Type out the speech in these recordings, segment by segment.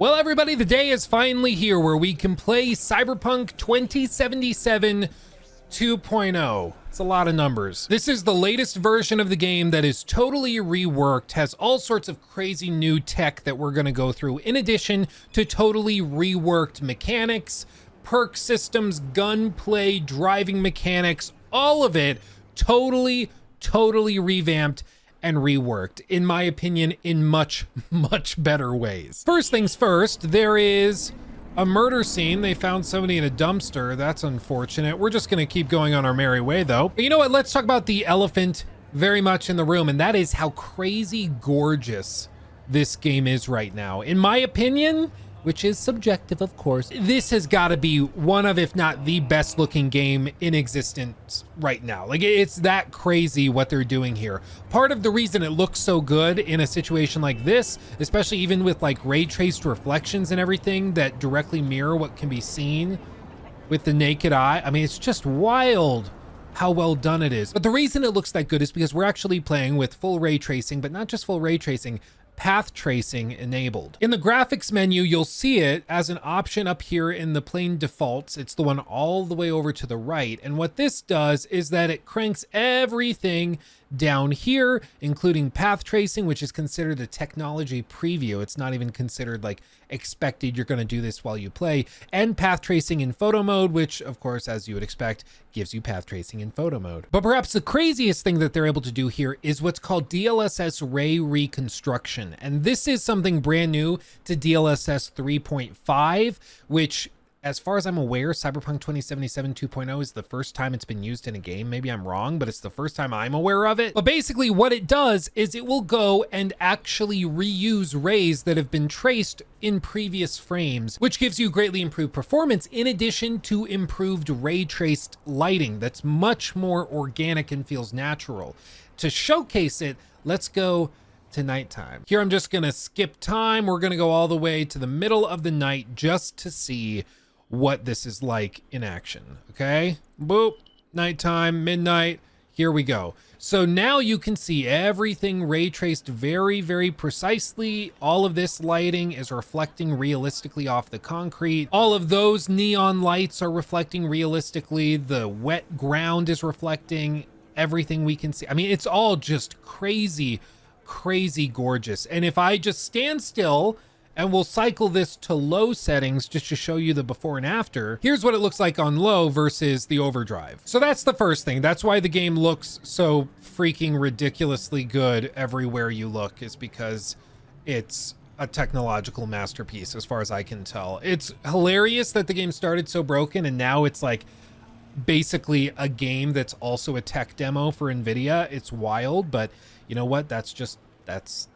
Well, everybody, the day is finally here where we can play Cyberpunk 2077 2.0. It's a lot of numbers. This is the latest version of the game that is totally reworked, has all sorts of crazy new tech that we're going to go through, in addition to totally reworked mechanics, perk systems, gunplay, driving mechanics, all of it totally revamped and reworked, in my opinion, in much better ways. First things first, there is a murder scene. They found somebody in a dumpster. That's unfortunate. We're just gonna keep going on our merry way though. But you know what? Let's talk about the elephant very much in the room, and that is how crazy gorgeous this game is right now. In my opinion, which is subjective, of course, this has got to be one of, if not the best looking game in existence right now. Like, it's that crazy what they're doing here. Part of the reason it looks so good in a situation like this, especially even with like ray traced reflections and everything that directly mirror what can be seen with the naked eye. I mean, it's just wild how well done it is. But the reason it looks that good is because we're actually playing with full ray tracing, but not just full ray tracing, path tracing enabled. In the graphics menu, you'll see it as an option up here in the plain defaults. It's the one all the way over to the right. And what this does is that it cranks everything down here, including path tracing, which is considered a technology preview. It's not even considered like expected. You're going to do this while you play. And path tracing in photo mode, which of course, as you would expect, gives you path tracing in photo mode. But perhaps the craziest thing that they're able to do here is what's called DLSS ray reconstruction. And this is something brand new to DLSS 3.5, which, as far as I'm aware, Cyberpunk 2077 2.0 is the first time it's been used in a game. Maybe I'm wrong, but it's the first time I'm aware of it. But basically what it does is it will go and actually reuse rays that have been traced in previous frames, which gives you greatly improved performance in addition to improved ray traced lighting that's much more organic and feels natural. To showcase it, let's go to nighttime. Here I'm just gonna skip time. We're gonna go all the way to the middle of the night just to see what this is like in action. Okay, boop, nighttime, midnight, here we go. So now you can see everything ray traced very precisely. All of this lighting is reflecting realistically off the concrete. All of those neon lights are reflecting realistically. The wet ground is reflecting everything we can see. I mean, it's all just crazy gorgeous. And if I just stand still, and we'll cycle this to low settings just to show you the before and after, here's what it looks like on low versus the overdrive. So that's the first thing. That's why the game looks so freaking ridiculously good everywhere you look, is because it's a technological masterpiece as far as I can tell. It's hilarious that the game started so broken and now it's like basically a game that's also a tech demo for NVIDIA. It's wild, but you know what? That's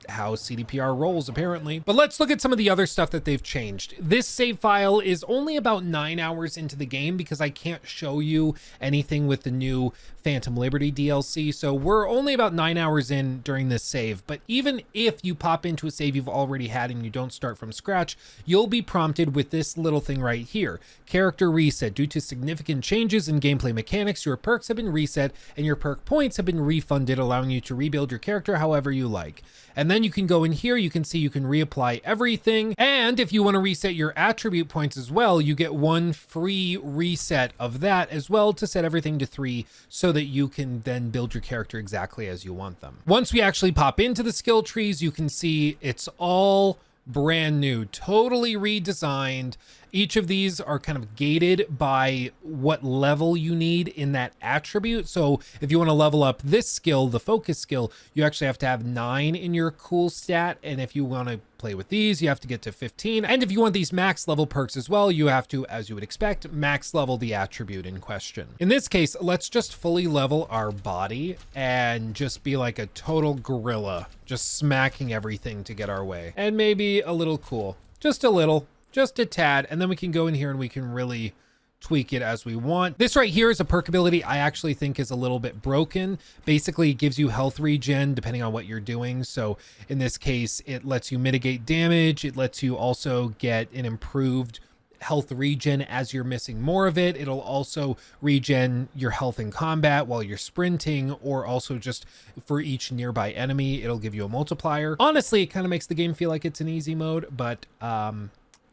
how CDPR rolls, apparently. But let's look at some of the other stuff that they've changed. This save file is only about 9 hours into the game because I can't show you anything with the new Phantom Liberty DLC. So we're only about 9 hours in during this save. But even if you pop into a save you've already had and you don't start from scratch, you'll be prompted with this little thing right here. Character reset. Due to significant changes in gameplay mechanics, your perks have been reset and your perk points have been refunded, allowing you to rebuild your character however you like. And then you can go in here, you can see you can reapply everything. And if you want to reset your attribute points as well, you get one free reset of that as well to set everything to 3 so that you can then build your character exactly as you want them. Once we actually pop into the skill trees, you can see it's all brand new, totally redesigned. Each of these are kind of gated by what level you need in that attribute. So if you want to level up this skill, the focus skill, you actually have to have 9 in your cool stat. And if you want to play with these, you have to get to 15. And if you want these max level perks as well, you have to, as you would expect, max level the attribute in question. In this case, let's just fully level our body and just be like a total gorilla, just smacking everything to get our way. And maybe a little cool, just a little. Just a tad, and then we can go in here and we can really tweak it as we want. This right here is a perk ability I actually think is a little bit broken. Basically, it gives you health regen depending on what you're doing. So in this case, it lets you mitigate damage. It lets you also get an improved health regen as you're missing more of it. It'll also regen your health in combat while you're sprinting, or also just for each nearby enemy, it'll give you a multiplier. Honestly, it kind of makes the game feel like it's an easy mode, but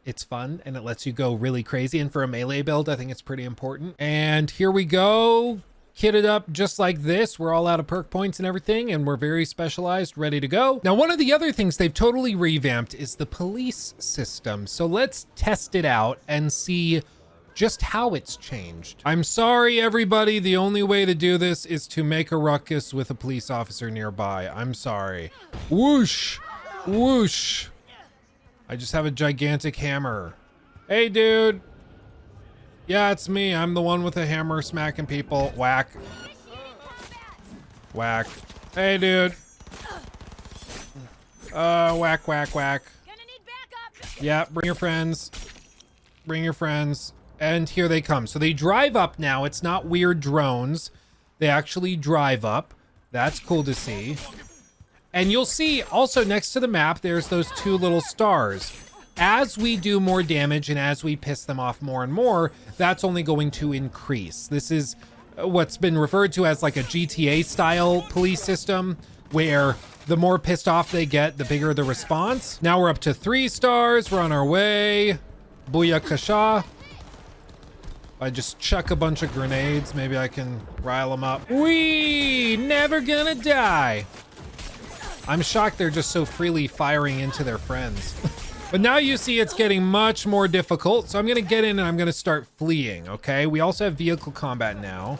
it's fun and it lets you go really crazy. And for a melee build, I think it's pretty important. And here we go. Kitted up just like this. We're all out of perk points and everything, and we're very specialized, ready to go. Now, one of the other things they've totally revamped is the police system. So let's test it out and see just how it's changed. I'm sorry, everybody. The only way to do this is to make a ruckus with a police officer nearby. I'm sorry. Whoosh, whoosh. I just have a gigantic hammer. Hey, dude. Yeah, it's me. I'm the one with the hammer smacking people. Whack. Whack. Hey, dude. Whack, whack, whack. Yeah, bring your friends. Bring your friends. And here they come. So they drive up now. It's not weird drones. They actually drive up. That's cool to see. And you'll see also next to the map, there's those two little stars. As we do more damage and as we piss them off more and more, that's only going to increase. This is what's been referred to as like a GTA style police system, where the more pissed off they get, the bigger the response. Now we're up to 3 stars. We're on our way. Booyakasha. I just chuck a bunch of grenades. Maybe I can rile them up. Wee! Never gonna die. I'm shocked they're just so freely firing into their friends. But now you see it's getting much more difficult. So I'm gonna get in and I'm gonna start fleeing, okay? We also have vehicle combat now.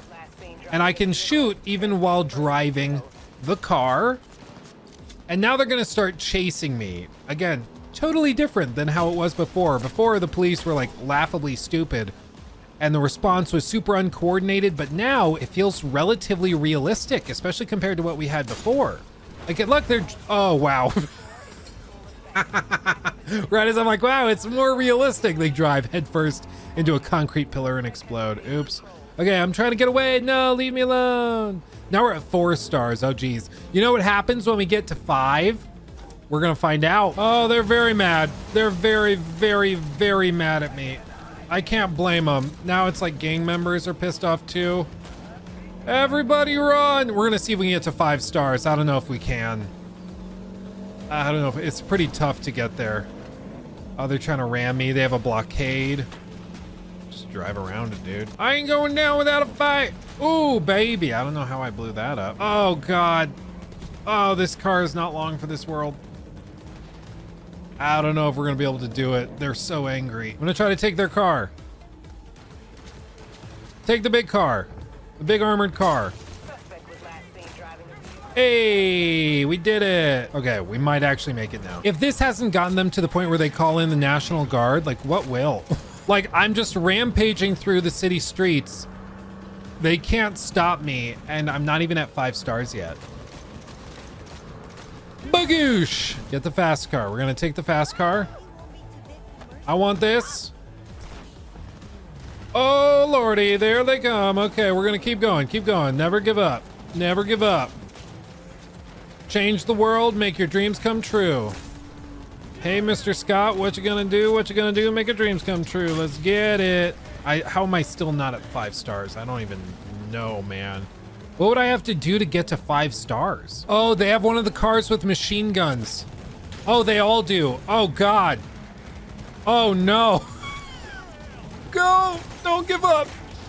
And I can shoot even while driving the car. And now they're gonna start chasing me. Again, totally different than how it was before. Before, the police were like laughably stupid and the response was super uncoordinated, but now it feels relatively realistic, especially compared to what we had before. Like, look, they're, oh, wow. Right as I'm like, wow, it's more realistic. They drive headfirst into a concrete pillar and explode. Oops. Okay, I'm trying to get away. No, leave me alone. Now we're at 4 stars. Oh, geez. You know what happens when we get to 5? We're gonna find out. Oh, they're very mad. They're very, very, very mad at me. I can't blame them. Now it's like gang members are pissed off too. Everybody run. We're gonna see if we can get to 5 stars. I don't know if we can. I don't know if it's pretty tough to get there. Oh, they're trying to ram me. They have a blockade. Just drive around it, dude. I ain't going down without a fight. Ooh, baby. I don't know how I blew that up. Oh, God. Oh, this car is not long for this world. I don't know if we're going to be able to do it. They're so angry. I'm going to try to take their car. Take the big car. The big armored car. Hey, we did it. Okay, we might actually make it now. If this hasn't gotten them to the point where they call in the National Guard, like what will? Like, I'm just rampaging through the city streets. They can't stop me, and I'm not even at 5 stars yet. Bagoosh! Get the fast car. We're gonna take the fast car. I want this. Oh, lordy, there they come. Okay, we're gonna keep going, keep going. Never give up. Never give up. Change the world, make your dreams come true. Hey, Mr. Scott, what you gonna do? What you gonna do? Make your dreams come true. Let's get it. How am I still not at 5 stars? I don't even know, man. What would I have to do to get to 5 stars? Oh, they have one of the cars with machine guns. Oh, they all do. Oh, God. Oh, no. Go. Don't give up.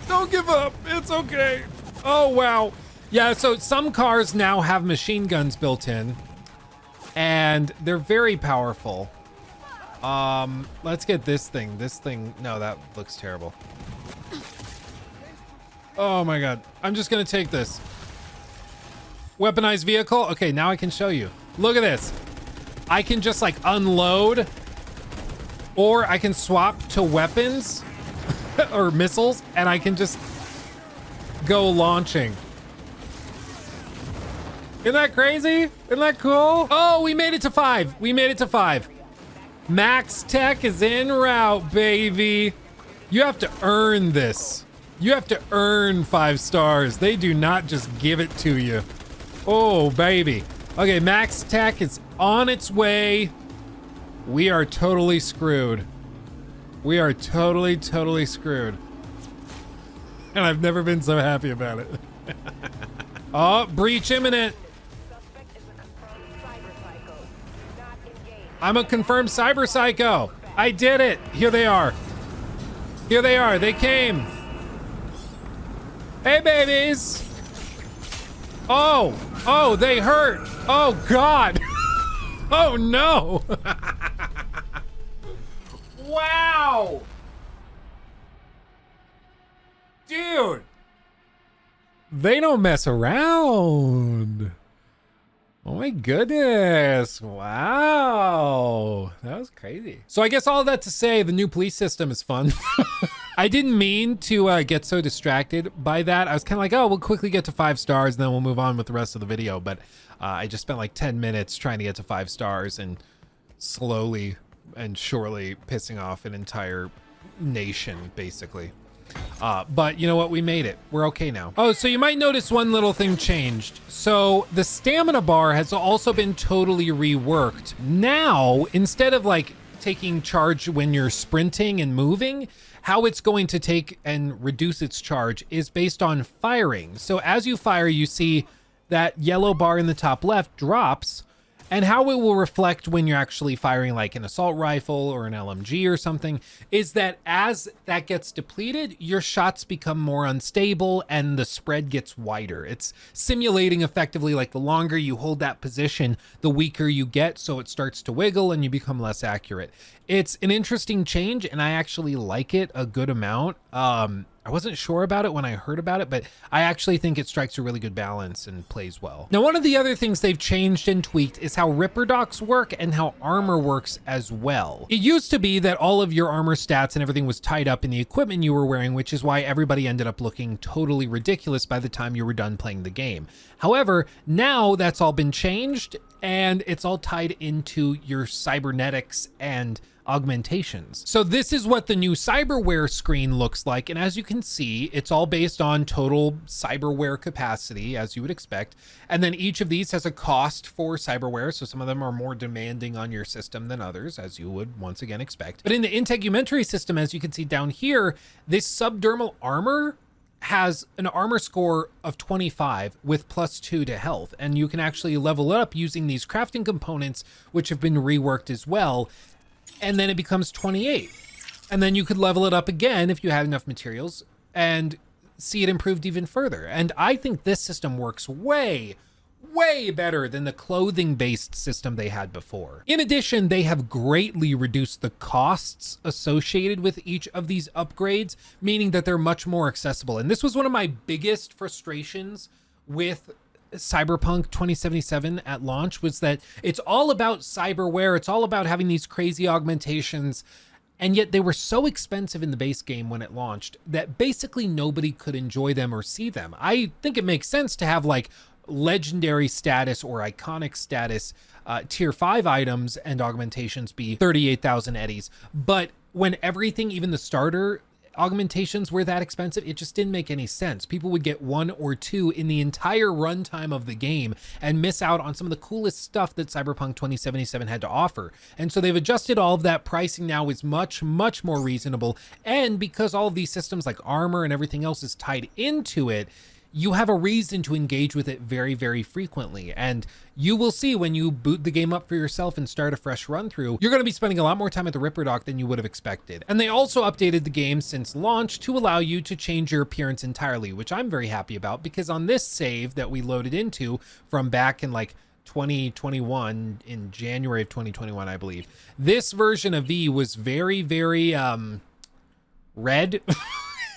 Don't give up. It's okay. Oh, wow. Yeah, so some cars now have machine guns built in, and they're very powerful. Let's get this thing. This thing, no, that looks terrible. Oh my God, I'm just gonna take this. Weaponized vehicle, okay, now I can show you. Look at this. I can just like unload, or I can swap to weapons or missiles, and I can just go launching. Isn't that crazy? Isn't that cool? Oh, we made it to 5. We made it to 5. Max Tech is en route, baby. You have to earn this. You have to earn 5 stars. They do not just give it to you. Oh, baby. Okay, Max Tech is on its way. We are totally screwed. We are totally, totally screwed. And I've never been so happy about it. Oh, breach imminent. I'm a confirmed cyber psycho. I did it. Here they are. Here they are. They came. Hey, babies. Oh, they hurt. Oh, God. Oh, no. Wow. Dude. They don't mess around. Oh my goodness. Wow. That was crazy. So I guess all that to say, the new police system is fun. I didn't mean to get so distracted by that. I was kind of like, oh, we'll quickly get to 5 stars and then we'll move on with the rest of the video. But I just spent like 10 minutes trying to get to 5 stars and slowly and surely pissing off an entire nation, basically. But you know what? We made it. We're okay now. Oh, so you might notice one little thing changed. So the stamina bar has also been totally reworked. Now, instead of like taking charge when you're sprinting and moving, how it's going to take and reduce its charge is based on firing. So as you fire, you see that yellow bar in the top left drops, and how it will reflect when you're actually firing like an assault rifle or an LMG or something is that as that gets depleted, your shots become more unstable and the spread gets wider. It's simulating effectively like the longer you hold that position, the weaker you get, so it starts to wiggle and you become less accurate. It's an interesting change and I actually like it a good amount. I wasn't sure about it when I heard about it, but I actually think it strikes a really good balance and plays well. Now, one of the other things they've changed and tweaked is how Ripperdocs work and how armor works as well. It used to be that all of your armor stats and everything was tied up in the equipment you were wearing, which is why everybody ended up looking totally ridiculous by the time you were done playing the game. However, now that's all been changed and it's all tied into your cybernetics and augmentations. So this is what the new cyberware screen looks like. And as you can see, it's all based on total cyberware capacity, as you would expect. And then each of these has a cost for cyberware. So some of them are more demanding on your system than others, as you would once again expect. But in the integumentary system, as you can see down here, this subdermal armor has an armor score of 25 with +2 to health. And you can actually level it up using these crafting components, which have been reworked as well. And then it becomes 28. And then you could level it up again if you had enough materials and see it improved even further. And I think this system works way better than the clothing-based system they had before. In addition, they have greatly reduced the costs associated with each of these upgrades, meaning that they're much more accessible. And this was one of my biggest frustrations with Cyberpunk 2077 at launch, was that it's all about cyberware. It's all about having these crazy augmentations. And yet they were so expensive in the base game when it launched that basically nobody could enjoy them or see them. I think it makes sense to have like legendary status or iconic status tier 5 items and augmentations be 38,000 eddies. But when everything, even the starter augmentations, were that expensive, it just didn't make any sense. People would get 1 or 2 in the entire runtime of the game and miss out on some of the coolest stuff that Cyberpunk 2077 had to offer. And so they've adjusted all of that. Pricing now is much more reasonable. And because all of these systems like armor and everything else is tied into it, you have a reason to engage with it very frequently. And you will see when you boot the game up for yourself and start a fresh run through, you're going to be spending a lot more time at the Ripperdoc than you would have expected. And they also updated the game since launch to allow you to change your appearance entirely, which I'm very happy about, because on this save that we loaded into from back in like 2021, in January of 2021, I believe, this version of V was very red.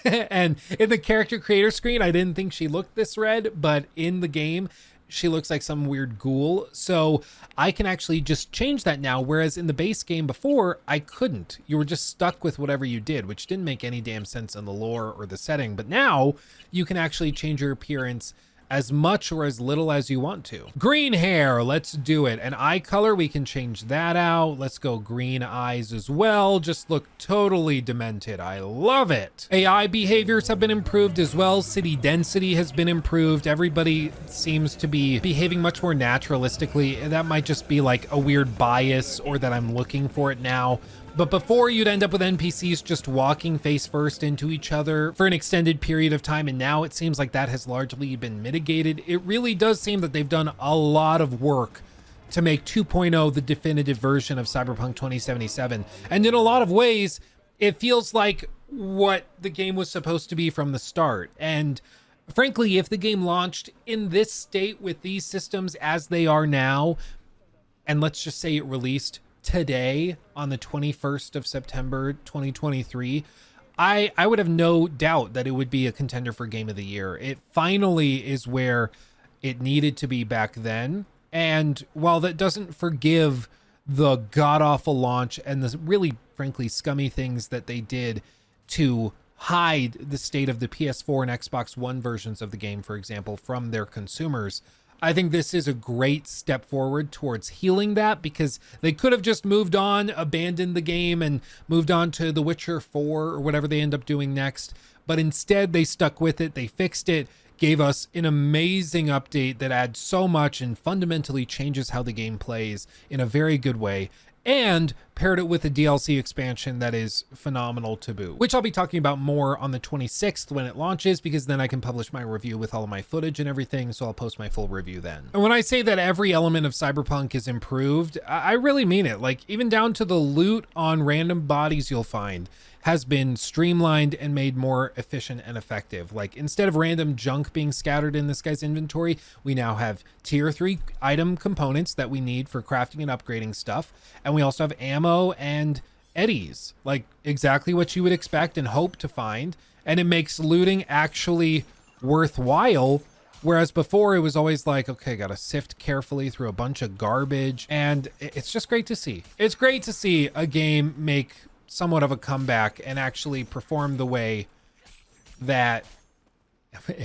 And in the character creator screen, I didn't think she looked this red, but in the game, she looks like some weird ghoul. So I can actually just change that now, whereas in the base game before, I couldn't. You were just stuck with whatever you did, which didn't make any damn sense in the lore or the setting. But now you can actually change your appearance as much or as little as you want to. Green hair, let's do it. An eye color, we can change that out. Let's go green eyes as well. Just look totally demented. I love it. AI behaviors have been improved as well. City density has been improved. Everybody seems to be behaving much more naturalistically. That might just be like a weird bias or that I'm looking for it now. But before, you'd end up with NPCs just walking face first into each other for an extended period of time, and now it seems like that has largely been mitigated. It really does seem that they've done a lot of work to make 2.0 the definitive version of Cyberpunk 2077. And in a lot of ways, it feels like what the game was supposed to be from the start. And frankly, if the game launched in this state with these systems as they are now, and let's just say it released today on the 21st of September 2023, I would have no doubt that it would be a contender for Game of the Year. It finally is where it needed to be back then. And while that doesn't forgive the god-awful launch and the really, frankly, scummy things that they did to hide the state of the PS4 and Xbox One versions of the game, for example, from their consumers, I think this is a great step forward towards healing that, because they could have just moved on, abandoned the game, and moved on to The Witcher 4 or whatever they end up doing next. But instead, they stuck with it. They fixed it, gave us an amazing update that adds so much and fundamentally changes how the game plays in a very good way, and paired it with a DLC expansion that is phenomenal to boot, which I'll be talking about more on the 26th when it launches, because then I can publish my review with all of my footage and everything, so I'll post my full review then. And when I say that every element of Cyberpunk is improved, I really mean it. Like, even down to the loot on random bodies you'll find has been streamlined and made more efficient and effective. Like, instead of random junk being scattered in this guy's inventory, we now have tier 3 item components that we need for crafting and upgrading stuff. And we also have ammo and eddies, like exactly what you would expect and hope to find. And it makes looting actually worthwhile. Whereas before it was always like, okay, gotta sift carefully through a bunch of garbage. And it's just great to see. It's great to see a game make somewhat of a comeback and actually perform the way that,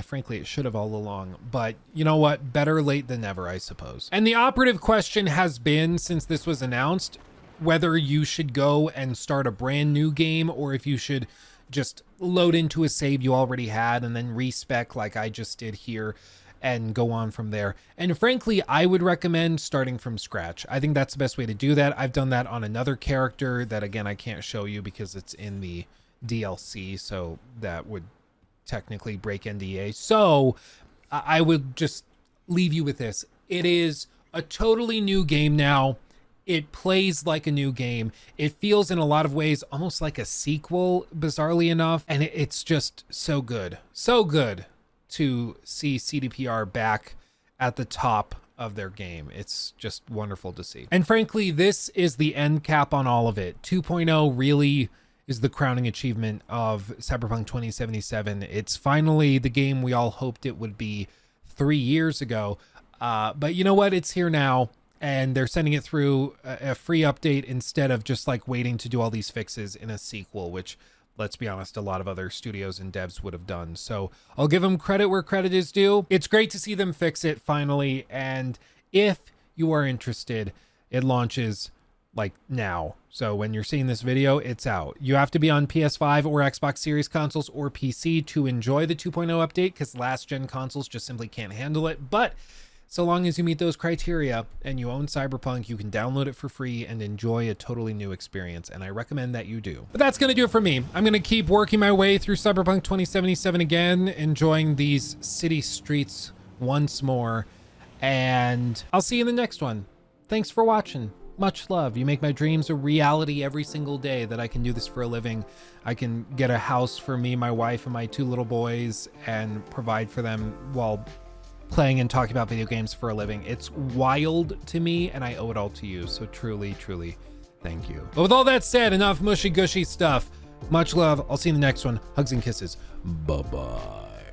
frankly, it should have all along. But you know what? Better late than never, I suppose. And the operative question has been, since this was announced, whether you should go and start a brand new game, or if you should just load into a save you already had and then respec like I just did here and go on from there. And frankly, I would recommend starting from scratch. I think that's the best way to do that. I've done that on another character that, again, I can't show you because it's in the DLC, so that would technically break NDA. So I would just leave you with this. It is a totally new game now. It plays like a new game. It feels in a lot of ways almost like a sequel, bizarrely enough. And it's just so good. So good to see CDPR back at the top of their game. It's just wonderful to see. And frankly, this is the end cap on all of it. 2.0 really is the crowning achievement of Cyberpunk 2077. It's finally the game we all hoped it would be 3 years ago. But you know what? It's here now. And they're sending it through a free update instead of just like waiting to do all these fixes in a sequel, which, let's be honest, a lot of other studios and devs would have done. So I'll give them credit where credit is due. It's great to see them fix it finally. And if you are interested, it launches like now. So when you're seeing this video, it's out. You have to be on PS5 or Xbox Series consoles or PC to enjoy the 2.0 update, because last gen consoles just simply can't handle it. But so long as you meet those criteria and you own Cyberpunk, you can download it for free and enjoy a totally new experience. And I recommend that you do. But that's going to do it for me. I'm going to keep working my way through Cyberpunk 2077 again, enjoying these city streets once more. And I'll see you in the next one. Thanks for watching. Much love. You make my dreams a reality every single day that I can do this for a living. I can get a house for me, my wife, and my 2 little boys and provide for them while playing and talking about video games for a living. It's wild to me, and I owe it all to you. So truly, truly, thank you. But with all that said, enough mushy gushy stuff. Much love. I'll see you in the next one. Hugs and kisses. Bye-bye.